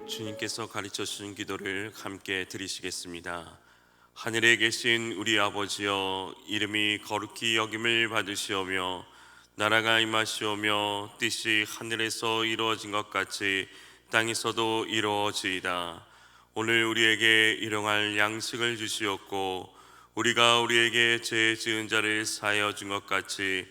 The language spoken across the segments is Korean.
주님께서 가르쳐 주신 기도를 함께 드리시겠습니다. 하늘에 계신 우리 아버지여, 이름이 거룩히 여김을 받으시오며 나라가 임하시오며 뜻이 하늘에서 이루어진 것 같이 땅에서도 이루어지이다. 오늘 우리에게 일용할 양식을 주시옵고 우리가 우리에게 죄 지은 자를 사하여 준 것 같이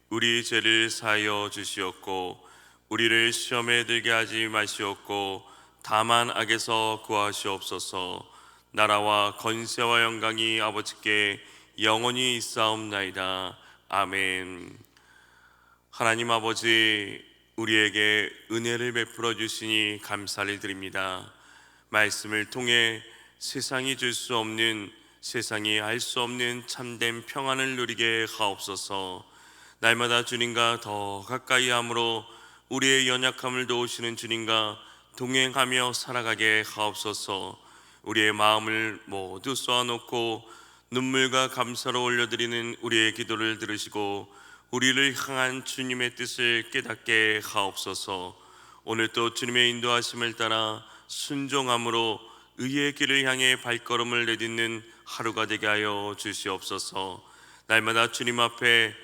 우리 죄를 사하여 주시옵고 우리를 시험에 들게 하지 마시옵고 다만 악에서 구하시옵소서. 나라와 권세와 영광이 아버지께 영원히 있사옵나이다. 아멘. 하나님 아버지, 우리에게 은혜를 베풀어 주시니 감사를 드립니다. 말씀을 통해 세상이 줄 수 없는, 세상이 알 수 없는 참된 평안을 누리게 하옵소서. 날마다 주님과 더 가까이 함으로 우리의 연약함을 도우시는 주님과 동행하며 살아가게 하옵소서. 우리의 마음을 모두 쏘아놓고 눈물과 감사로 올려드리는 우리의 기도를 들으시고 우리를 향한 주님의 뜻을 깨닫게 하옵소서. 오늘 또 주님의 인도하심을 따라 순종함으로 의의 길을 향해 발걸음을 내딛는 하루가 되게 하여 주시옵소서. 날마다 주님 앞에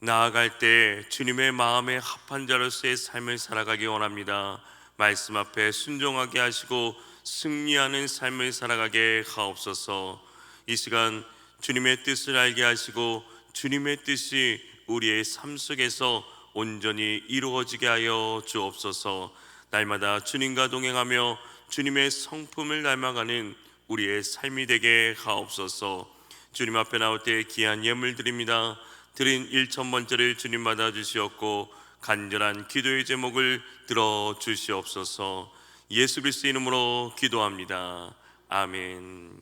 나아갈 때 주님의 마음에 합한 자로서의 삶을 살아가기 원합니다. 말씀 앞에 순종하게 하시고 승리하는 삶을 살아가게 하옵소서. 이 시간 주님의 뜻을 알게 하시고 주님의 뜻이 우리의 삶 속에서 온전히 이루어지게 하여 주옵소서. 날마다 주님과 동행하며 주님의 성품을 닮아가는 우리의 삶이 되게 하옵소서. 주님 앞에 나올 때 귀한 예물 드립니다. 드린 1,000번째를 주님 받아 주시옵고 간절한 기도의 제목을 들어 주시옵소서. 예수 그리스도 이름으로 기도합니다. 아멘.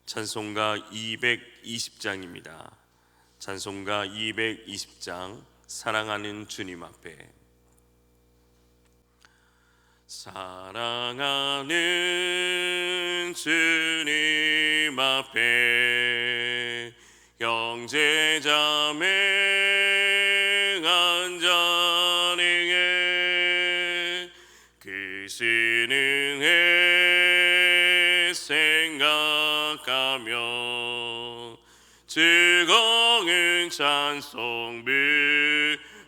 찬송가 220장입니다. 찬송가 220장, 사랑하는 주님 앞에. 사랑하는 주님 앞에 형제자매 한 자리에 그 신은혜 생각하며 즐거운 찬송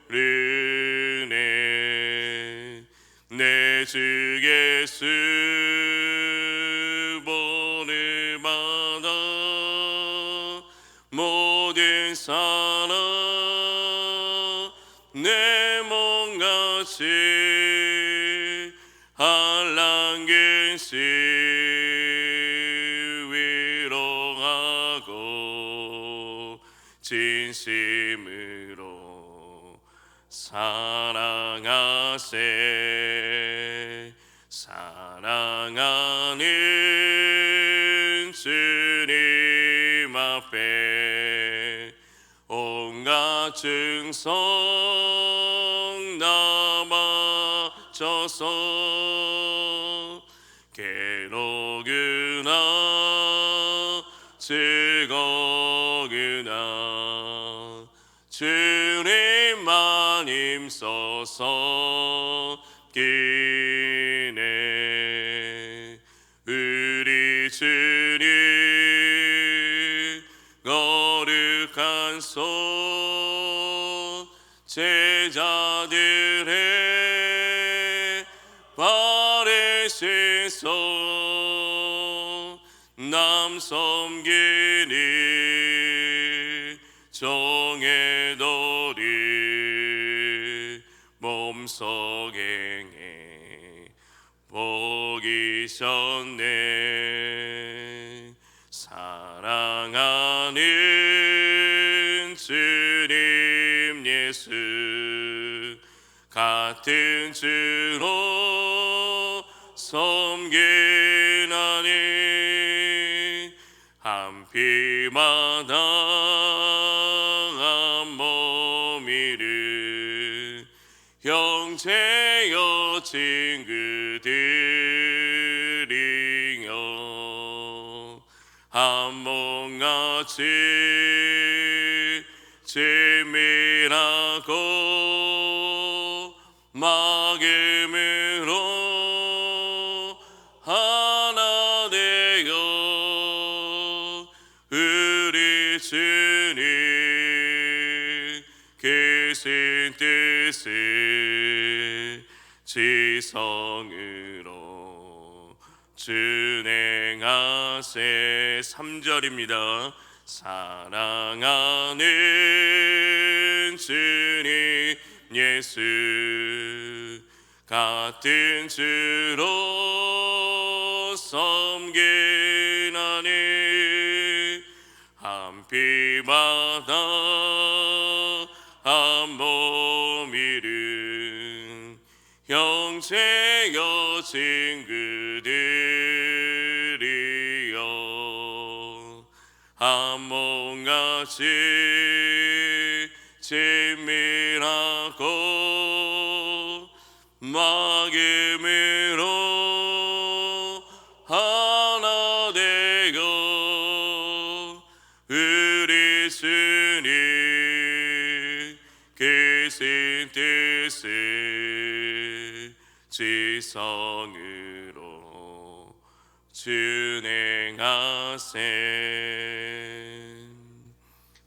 부르네. 내 주 예수 본을 받아 모든 사랑 내 몸같이 한란근시 위로하고 진심으로 사랑하세. 사랑하는 주님 앞에 온갖 증성 다 바쳐서 괴로구나 즐거구나 주님만 힘써서 기네. 우리 주님 거룩한 손 제자들의 바르신 손 남 섬기니 정의 도리 몸속행에 복이셨네. 사랑하는 주님 예수 같은 주로 섬기나니 한 피마다 한 몸이를 형제여 친구들이여 한 몸같이 친밀하고 마음으로 계신 뜻을 지성으로 준행하세. 3절입니다. 사랑하는 주님 예수 같은 주로 섬기나니 한 피마다 한 몸 이룬 형제여 친구들이여 한 몸같이 친밀하고 마음으로 하나 되어 우리 주님 계신 뜻을 지성으로 준행하세.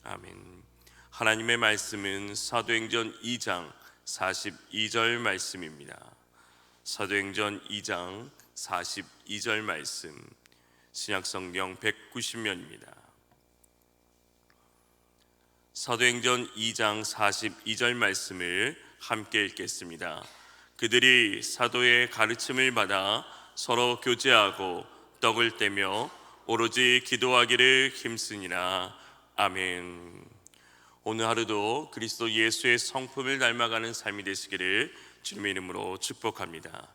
아멘. 하나님의 말씀은 사도행전 2장 42절 말씀입니다. 사도행전 2장 42절 말씀, 신약성경 190면입니다. 사도행전 2장 42절 말씀을 함께 읽겠습니다. 그들이 사도의 가르침을 받아 서로 교제하고 떡을 떼며 오로지 기도하기를 힘쓰니라. 아멘. 오늘 하루도 그리스도 예수의 성품을 닮아가는 삶이 되시기를 주님의 이름으로 축복합니다.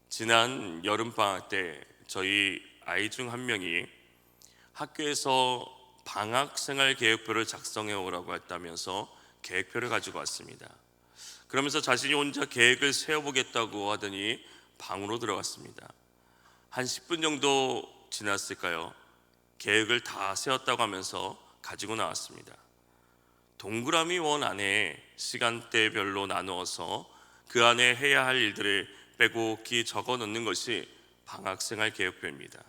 지난 여름방학 때 저희 아이 중 한 명이 학교에서 방학생활 계획표를 작성해 오라고 했다면서 계획표를 가지고 왔습니다. 그러면서 자신이 혼자 계획을 세워보겠다고 하더니 방으로 들어갔습니다. 한 10분 정도 지났을까요? 계획을 다 세웠다고 하면서 가지고 나왔습니다. 동그라미 원 안에 시간대별로 나누어서 그 안에 해야 할 일들을 빼곡히 적어 놓는 것이 방학생활 계획표입니다.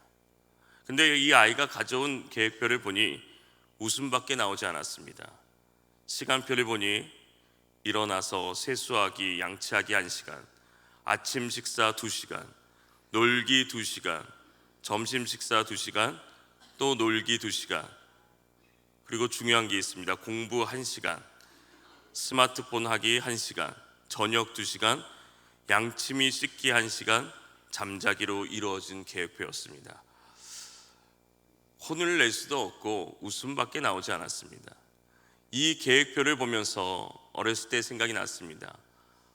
근데 이 아이가 가져온 계획표를 보니 웃음밖에 나오지 않았습니다. 시간표를 보니 일어나서 세수하기, 양치하기 1시간, 아침 식사 2시간, 놀기 2시간, 점심 식사 2시간, 또 놀기 2시간, 그리고 중요한 게 있습니다. 공부 1시간, 스마트폰 하기 1시간, 저녁 2시간, 양치미 씻기 1시간, 잠자기로 이루어진 계획표였습니다. 혼을 낼 수도 없고 웃음밖에 나오지 않았습니다. 이 계획표를 보면서 어렸을 때 생각이 났습니다.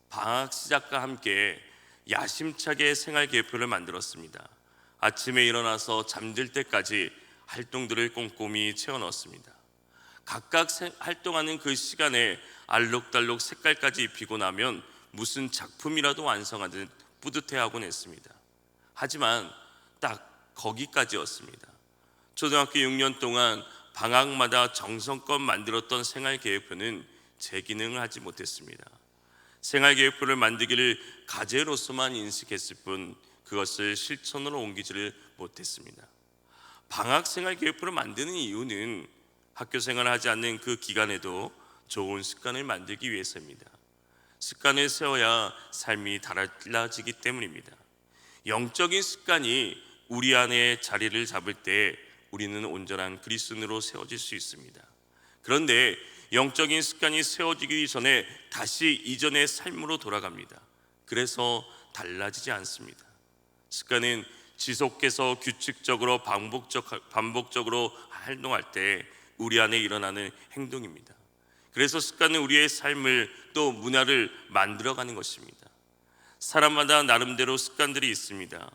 방학 시작과 함께 야심차게 생활 계획표를 만들었습니다. 아침에 일어나서 잠들 때까지 활동들을 꼼꼼히 채워 넣었습니다. 각각 활동하는 그 시간에 알록달록 색깔까지 입히고 나면 무슨 작품이라도 완성하듯 뿌듯해하곤 했습니다. 하지만 딱 거기까지였습니다. 초등학교 6년 동안 방학마다 정성껏 만들었던 생활계획표는 제 기능을 하지 못했습니다. 생활계획표를 만들기를 과제로서만 인식했을 뿐 그것을 실천으로 옮기지를 못했습니다. 방학 생활계획표를 만드는 이유는 학교 생활을 하지 않는 그 기간에도 좋은 습관을 만들기 위해서입니다. 습관을 세워야 삶이 달라지기 때문입니다. 영적인 습관이 우리 안에 자리를 잡을 때 우리는 온전한 그리스도인으로 세워질 수 있습니다. 그런데 영적인 습관이 세워지기 전에 다시 이전의 삶으로 돌아갑니다. 그래서 달라지지 않습니다. 습관은 지속해서 규칙적으로 반복적으로 활동할 때 우리 안에 일어나는 행동입니다. 그래서 습관은 우리의 삶을 또 문화를 만들어가는 것입니다. 사람마다 나름대로 습관들이 있습니다.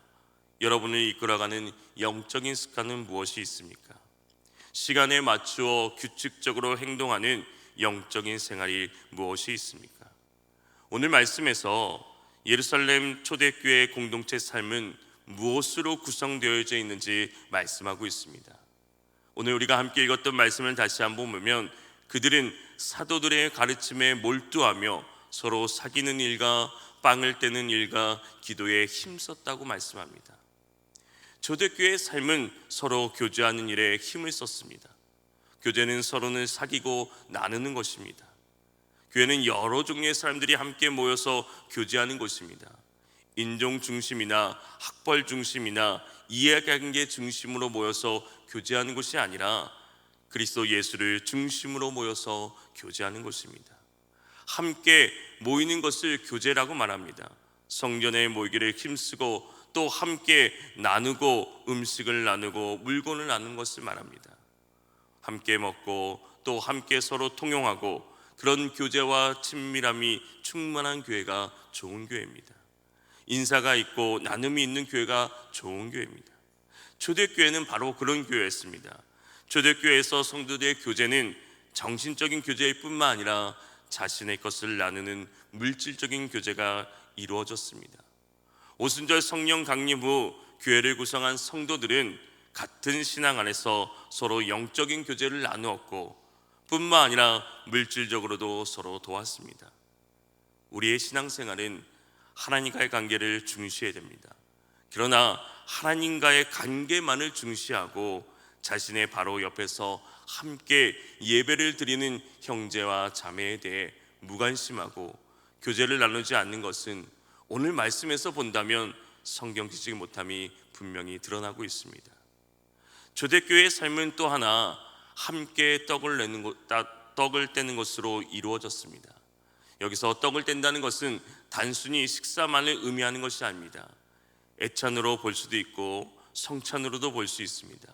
여러분을 이끌어가는 영적인 습관은 무엇이 있습니까? 시간에 맞추어 규칙적으로 행동하는 영적인 생활이 무엇이 있습니까? 오늘 말씀에서 예루살렘 초대교회 공동체 삶은 무엇으로 구성되어져 있는지 말씀하고 있습니다. 오늘 우리가 함께 읽었던 말씀을 다시 한번 보면 그들은 사도들의 가르침에 몰두하며 서로 사귀는 일과 빵을 떼는 일과 기도에 힘썼다고 말씀합니다. 초대교회의 삶은 서로 교제하는 일에 힘을 썼습니다. 교제는 서로를 사귀고 나누는 것입니다. 교회는 여러 종류의 사람들이 함께 모여서 교제하는 곳입니다. 인종 중심이나 학벌 중심이나 이해관계 중심으로 모여서 교제하는 곳이 아니라 그리스도 예수를 중심으로 모여서 교제하는 곳입니다. 함께 모이는 것을 교제라고 말합니다. 성전에 모이기를 힘쓰고 또 함께 나누고 음식을 나누고 물건을 나누는 것을 말합니다. 함께 먹고 또 함께 서로 통용하고 그런 교제와 친밀함이 충만한 교회가 좋은 교회입니다. 인사가 있고 나눔이 있는 교회가 좋은 교회입니다. 초대교회는 바로 그런 교회였습니다. 초대교회에서 성도들의 교제는 정신적인 교제일 뿐만 아니라 자신의 것을 나누는 물질적인 교제가 이루어졌습니다. 오순절 성령 강림 후 교회를 구성한 성도들은 같은 신앙 안에서 서로 영적인 교제를 나누었고 뿐만 아니라 물질적으로도 서로 도왔습니다. 우리의 신앙생활은 하나님과의 관계를 중시해야 됩니다. 그러나 하나님과의 관계만을 중시하고 자신의 바로 옆에서 함께 예배를 드리는 형제와 자매에 대해 무관심하고 교제를 나누지 않는 것은 오늘 말씀에서 본다면 성경 지식 못함이 분명히 드러나고 있습니다. 초대교회의 삶은 또 하나 함께 떡을 떼는 것으로 이루어졌습니다. 여기서 떡을 뗀다는 것은 단순히 식사만을 의미하는 것이 아닙니다. 애찬으로 볼 수도 있고 성찬으로도 볼 수 있습니다.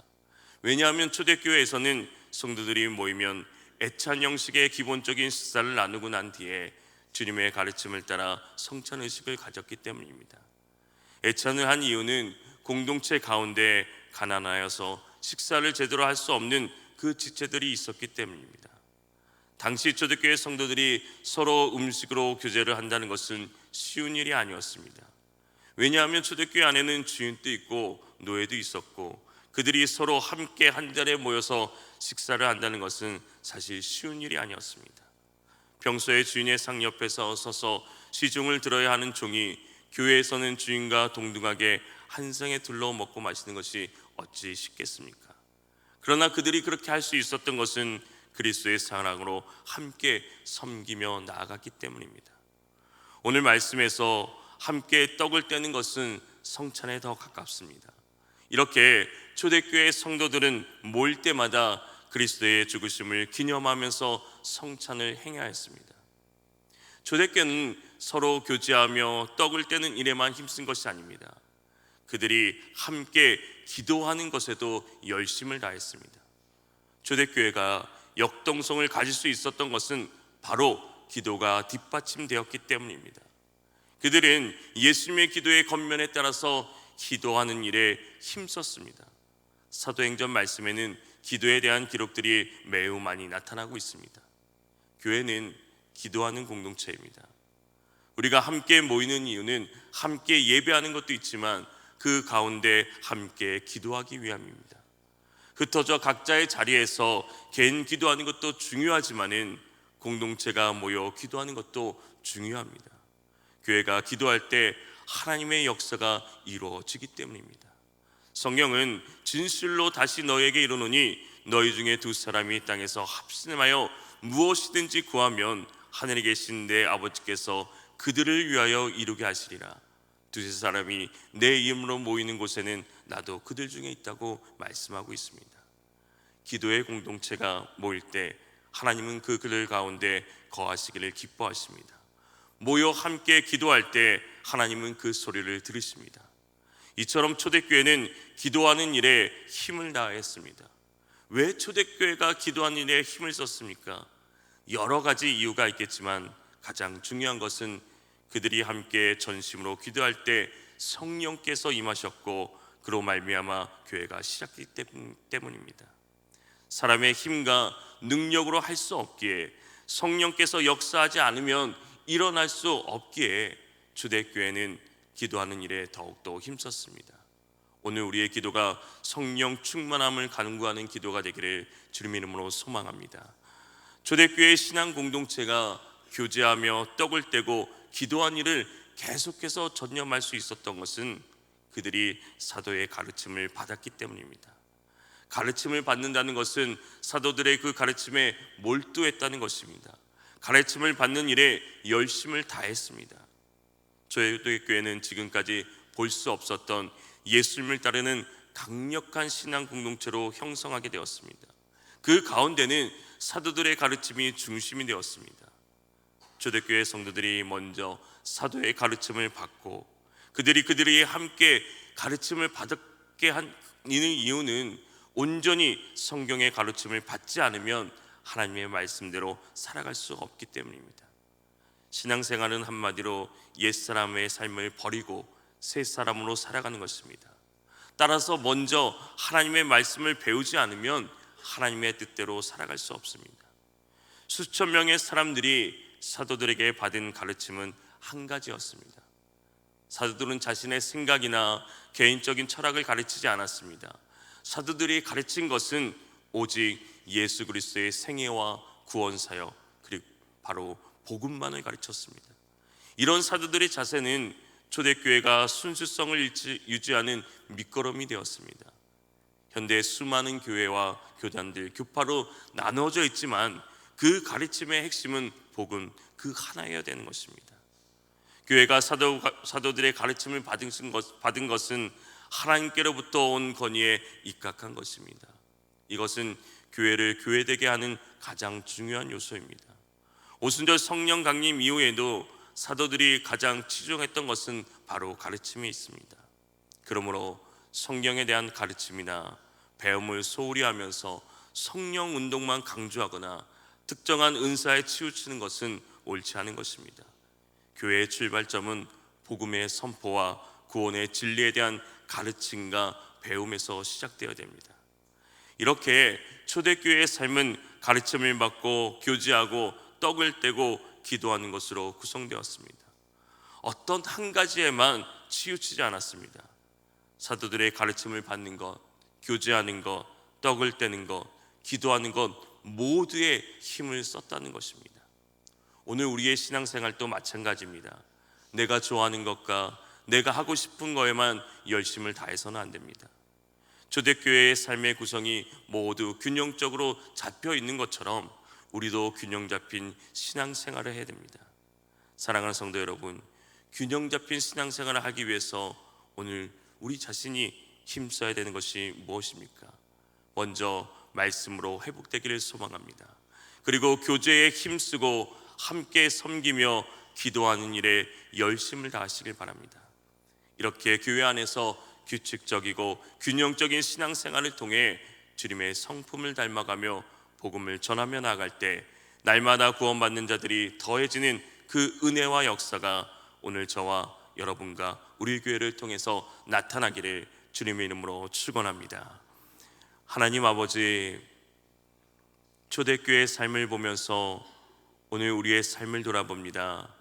왜냐하면 초대교회에서는 성도들이 모이면 애찬 형식의 기본적인 식사를 나누고 난 뒤에 주님의 가르침을 따라 성찬 의식을 가졌기 때문입니다. 애찬을 한 이유는 공동체 가운데 가난하여서 식사를 제대로 할 수 없는 그 지체들이 있었기 때문입니다. 당시 초대교회 성도들이 서로 음식으로 교제를 한다는 것은 쉬운 일이 아니었습니다. 왜냐하면 초대교회 안에는 주인도 있고 노예도 있었고 그들이 서로 함께 한 자리에 모여서 식사를 한다는 것은 사실 쉬운 일이 아니었습니다. 평소에 주인의 상 옆에서 서서 시중을 들어야 하는 종이 교회에서는 주인과 동등하게 한 상에 둘러 먹고 마시는 것이 어찌 쉽겠습니까? 그러나 그들이 그렇게 할 수 있었던 것은 그리스도의 사랑으로 함께 섬기며 나아갔기 때문입니다. 오늘 말씀에서 함께 떡을 떼는 것은 성찬에 더 가깝습니다. 이렇게 초대교회 성도들은 모일 때마다 그리스도의 죽으심을 기념하면서 성찬을 행하였습니다. 초대교회는 서로 교제하며 떡을 떼는 일에만 힘쓴 것이 아닙니다. 그들이 함께 기도하는 것에도 열심을 다했습니다. 초대교회가 역동성을 가질 수 있었던 것은 바로 기도가 뒷받침되었기 때문입니다. 그들은 예수님의 기도의 겉면에 따라서 기도하는 일에 힘썼습니다. 사도행전 말씀에는 기도에 대한 기록들이 매우 많이 나타나고 있습니다. 교회는 기도하는 공동체입니다. 우리가 함께 모이는 이유는 함께 예배하는 것도 있지만 그 가운데 함께 기도하기 위함입니다. 흩어져 각자의 자리에서 개인 기도하는 것도 중요하지만은 공동체가 모여 기도하는 것도 중요합니다. 교회가 기도할 때 하나님의 역사가 이루어지기 때문입니다. 성경은 진실로 다시 너에게 이르노니 너희 중에 두 사람이 땅에서 합심하여 무엇이든지 구하면 하늘에 계신 내 아버지께서 그들을 위하여 이루게 하시리라. 두세 사람이 내 이름으로 모이는 곳에는 나도 그들 중에 있다고 말씀하고 있습니다. 기도의 공동체가 모일 때 하나님은 그들 가운데 거하시기를 기뻐하십니다. 모여 함께 기도할 때 하나님은 그 소리를 들으십니다. 이처럼 초대교회는 기도하는 일에 힘을 다했습니다. 왜 초대교회가 기도하는 일에 힘을 썼습니까? 여러 가지 이유가 있겠지만 가장 중요한 것은 그들이 함께 전심으로 기도할 때 성령께서 임하셨고 그로 말미암아 교회가 시작되기 때문입니다. 사람의 힘과 능력으로 할 수 없기에 성령께서 역사하지 않으면 일어날 수 없기에 초대교회는 기도하는 일에 더욱더 힘썼습니다. 오늘 우리의 기도가 성령 충만함을 간구하는 기도가 되기를 주님 이름으로 소망합니다. 초대교회의 신앙 공동체가 교제하며 떡을 떼고 기도한 일을 계속해서 전념할 수 있었던 것은 그들이 사도의 가르침을 받았기 때문입니다. 가르침을 받는다는 것은 사도들의 그 가르침에 몰두했다는 것입니다. 가르침을 받는 일에 열심을 다했습니다. 초대교회는 지금까지 볼 수 없었던 예수님을 따르는 강력한 신앙 공동체로 형성하게 되었습니다. 그 가운데는 사도들의 가르침이 중심이 되었습니다. 초대교회 성도들이 먼저 사도의 가르침을 받고 그들이 함께 가르침을 받게 한 이유는 온전히 성경의 가르침을 받지 않으면 하나님의 말씀대로 살아갈 수 없기 때문입니다. 신앙생활은 한마디로 옛사람의 삶을 버리고 새사람으로 살아가는 것입니다. 따라서 먼저 하나님의 말씀을 배우지 않으면 하나님의 뜻대로 살아갈 수 없습니다. 수천 명의 사람들이 사도들에게 받은 가르침은 한 가지였습니다. 사도들은 자신의 생각이나 개인적인 철학을 가르치지 않았습니다. 사도들이 가르친 것은 오직 예수 그리스도의 생애와 구원사역, 그리고 바로 복음만을 가르쳤습니다. 이런 사도들의 자세는 초대교회가 순수성을 유지하는 밑거름이 되었습니다. 현대 수많은 교회와 교단들 교파로 나누어져 있지만 그 가르침의 핵심은 복음 그 하나여야 되는 것입니다. 교회가 사도들의 가르침을 받은 것은 하나님께로부터 온 권위에 입각한 것입니다. 이것은 교회를 교회되게 하는 가장 중요한 요소입니다. 오순절 성령 강림 이후에도 사도들이 가장 치중했던 것은 바로 가르침이 있습니다. 그러므로 성경에 대한 가르침이나 배움을 소홀히 하면서 성령 운동만 강조하거나 특정한 은사에 치우치는 것은 옳지 않은 것입니다. 교회의 출발점은 복음의 선포와 구원의 진리에 대한 가르침과 배움에서 시작되어야 됩니다. 이렇게 초대교회의 삶은 가르침을 받고 교제하고 떡을 떼고 기도하는 것으로 구성되었습니다. 어떤 한 가지에만 치우치지 않았습니다. 사도들의 가르침을 받는 것, 교제하는 것, 떡을 떼는 것, 기도하는 것 모두에 힘을 썼다는 것입니다. 오늘 우리의 신앙생활도 마찬가지입니다. 내가 좋아하는 것과 내가 하고 싶은 거에만 열심을 다해서는 안 됩니다. 초대교회의 삶의 구성이 모두 균형적으로 잡혀 있는 것처럼 우리도 균형 잡힌 신앙생활을 해야 됩니다. 사랑하는 성도 여러분, 균형 잡힌 신앙생활을 하기 위해서 오늘 우리 자신이 힘써야 되는 것이 무엇입니까? 먼저 말씀으로 회복되기를 소망합니다. 그리고 교제에 힘쓰고 함께 섬기며 기도하는 일에 열심을 다하시길 바랍니다. 이렇게 교회 안에서 규칙적이고 균형적인 신앙생활을 통해 주님의 성품을 닮아가며 복음을 전하며 나아갈 때 날마다 구원받는 자들이 더해지는 그 은혜와 역사가 오늘 저와 여러분과 우리 교회를 통해서 나타나기를 주님의 이름으로 축원합니다. 하나님 아버지, 초대교회의 삶을 보면서 오늘 우리의 삶을 돌아봅니다.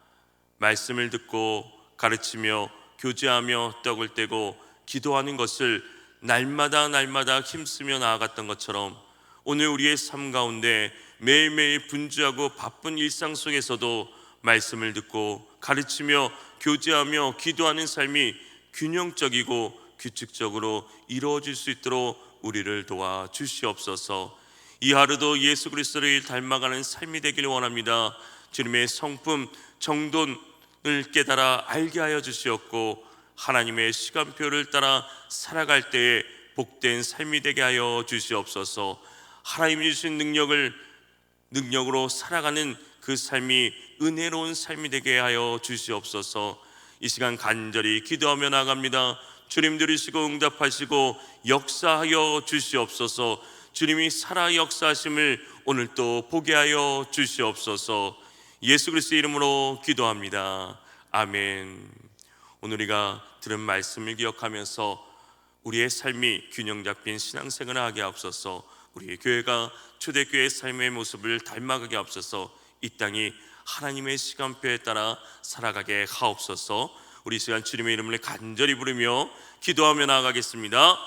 말씀을 듣고 가르치며 교제하며 떡을 떼고 기도하는 것을 날마다 힘쓰며 나아갔던 것처럼 오늘 우리의 삶 가운데 매일매일 분주하고 바쁜 일상 속에서도 말씀을 듣고 가르치며 교제하며 기도하는 삶이 균형적이고 규칙적으로 이루어질 수 있도록 우리를 도와 주시옵소서. 이 하루도 예수 그리스도를 닮아가는 삶이 되기를 원합니다. 주님의 성품 정돈을 깨달아 알게 하여 주시옵고 하나님의 시간표를 따라 살아갈 때에 복된 삶이 되게 하여 주시옵소서. 하나님이 주신 능력으로 살아가는 그 삶이 은혜로운 삶이 되게 하여 주시옵소서. 이 시간 간절히 기도하며 나갑니다. 주님 들으시고 응답하시고 역사하여 주시옵소서. 주님이 살아 역사하심을 오늘 또 보게 하여 주시옵소서. 예수 그리스도의 이름으로 기도합니다. 아멘. 오늘 우리가 들은 말씀을 기억하면서 우리의 삶이 균형 잡힌 신앙생활을 하게 하옵소서. 우리 교회가 초대교회의 삶의 모습을 닮아가게 하옵소서. 이 땅이 하나님의 시간표에 따라 살아가게 하옵소서. 우리 시간 주님의 이름을 간절히 부르며 기도하며 나아가겠습니다.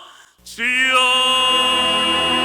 주여